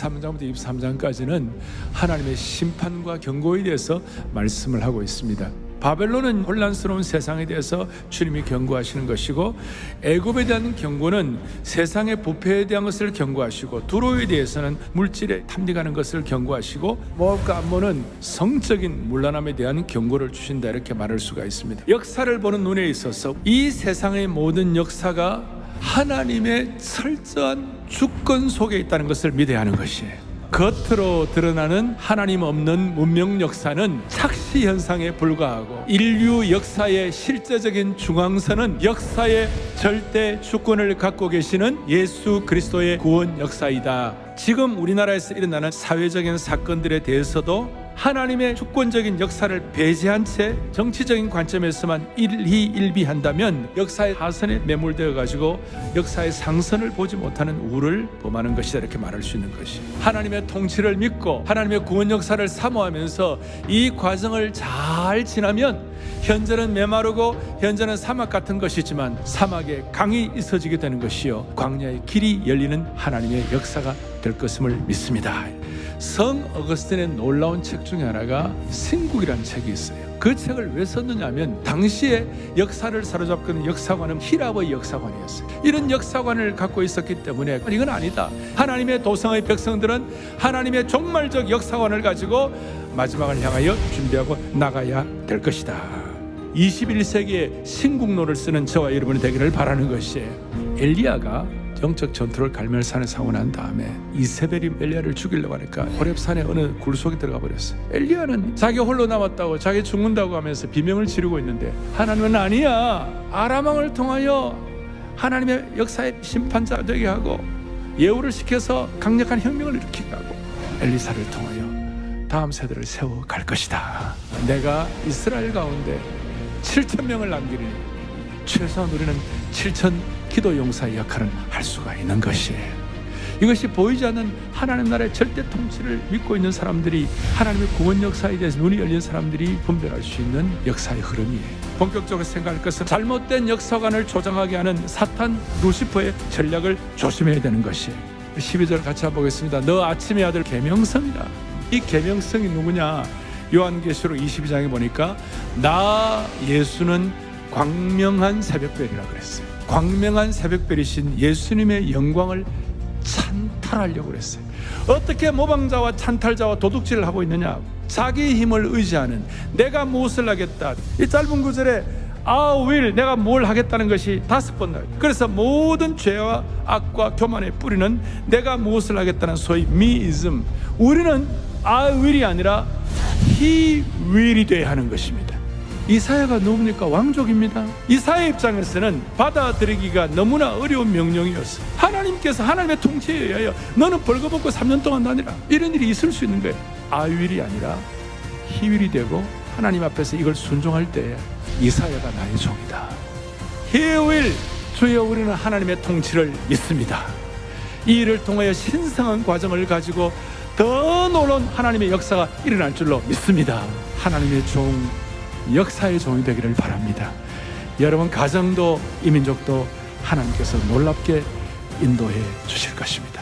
23장부터 23장까지는 하나님의 심판과 경고에 대해서 말씀을 하고 있습니다. 바벨론은 혼란스러운 세상에 대해서 주님이 경고하시는 것이고, 애굽에 대한 경고는 세상의 부패에 대한 것을 경고하시고, 두로에 대해서는 물질에 탐닉하는 것을 경고하시고, 모압과 암몬은 성적인 문란함에 대한 경고를 주신다, 이렇게 말할 수가 있습니다. 역사를 보는 눈에 있어서 이 세상의 모든 역사가 하나님의 철저한 주권 속에 있다는 것을 믿어야 하는 것이에요. 겉으로 드러나는 하나님 없는 문명 역사는 착시 현상에 불과하고, 인류 역사의 실제적인 중앙선은 역사의 절대 주권을 갖고 계시는 예수 그리스도의 구원 역사이다. 지금 우리나라에서 일어나는 사회적인 사건들에 대해서도 하나님의 주권적인 역사를 배제한 채 정치적인 관점에서만 일희일비한다면 역사의 하선에 매몰되어 가지고 역사의 상선을 보지 못하는 우를 범하는 것이다, 이렇게 말할 수 있는 것이, 하나님의 통치를 믿고 하나님의 구원 역사를 사모하면서 이 과정을 잘 지나면 현재는 메마르고 현재는 사막 같은 것이지만 사막에 강이 있어지게 되는 것이요, 광야의 길이 열리는 하나님의 역사가 될 것임을 믿습니다. 성 어거스틴의 놀라운 책 중에 하나가 신국이라는 책이 있어요. 그 책을 왜 썼느냐 하면, 당시에 역사를 사로잡고 있는 역사관은 히랍의 역사관이었어요. 이런 역사관을 갖고 있었기 때문에 이건 아니다, 하나님의 도성의 백성들은 하나님의 종말적 역사관을 가지고 마지막을 향하여 준비하고 나가야 될 것이다. 21세기에 신국론을 쓰는 저와 여러분이 되기를 바라는 것이에요. 엘리야가 영적 전투를 갈멜산에 사고 난 다음에 이세벨이 엘리야를 죽이려고 하니까 호렙산의 어느 굴 속에 들어가 버렸어요. 엘리야는 자기 홀로 남았다고, 자기 죽는다고 하면서 비명을 지르고 있는데, 하나님은 아니야, 아람 왕을 통하여 하나님의 역사의 심판자 되게 하고 예우를 시켜서 강력한 혁명을 일으키게 하고 엘리사를 통하여 다음 세대를 세워갈 것이다. 내가 이스라엘 가운데 7,000명을 남기리니 최소한 우리는 7,000 기도 용사의 역할은 할 수가 있는 것이에요. 이것이 보이지 않는 하나님 나라의 절대 통치를 믿고 있는 사람들이, 하나님의 구원 역사에 대해서 눈이 열린 사람들이 분별할 수 있는 역사의 흐름이에요. 본격적으로 생각할 것은 잘못된 역사관을 조장하게 하는 사탄 루시퍼의 전략을 조심해야 되는 것이에요. 12절 같이 한번 보겠습니다. 너 아침의 아들 계명성이라. 이 계명성이 누구냐? 요한계시록 22장에 보니까 나 예수는 광명한 새벽별이라고 그랬어요. 광명한 새벽별이신 예수님의 영광을 찬탈하려고 그랬어요. 어떻게 모방자와 찬탈자와 도둑질을 하고 있느냐? 자기 힘을 의지하는, 내가 무엇을 하겠다, 이 짧은 구절에 I will, 내가 뭘 하겠다는 것이 5번 나와요. 그래서 모든 죄와 악과 교만의 뿌리는 내가 무엇을 하겠다는 소위 meism, 우리는 I will이 아니라 He will이 돼야 하는 것입니다. 이사야가 누굽니까? 왕족입니다. 이사야 입장에서는 받아들이기가 너무나 어려운 명령이었어요. 하나님께서 하나님의 통치에 의하여 너는 벌거벗고 3년 동안 다니라, 이런 일이 있을 수 있는 거예요. I will이 아니라 He will이 되고 하나님 앞에서 이걸 순종할 때 이사야가 나의 종이다, He will, 주여 우리는 하나님의 통치를 믿습니다. 이 일을 통하여 신성한 과정을 가지고 더 놀라운 하나님의 역사가 일어날 줄로 믿습니다. 하나님의 종, 역사의 종이 되기를 바랍니다. 여러분 가정도 이 민족도 하나님께서 놀랍게 인도해 주실 것입니다.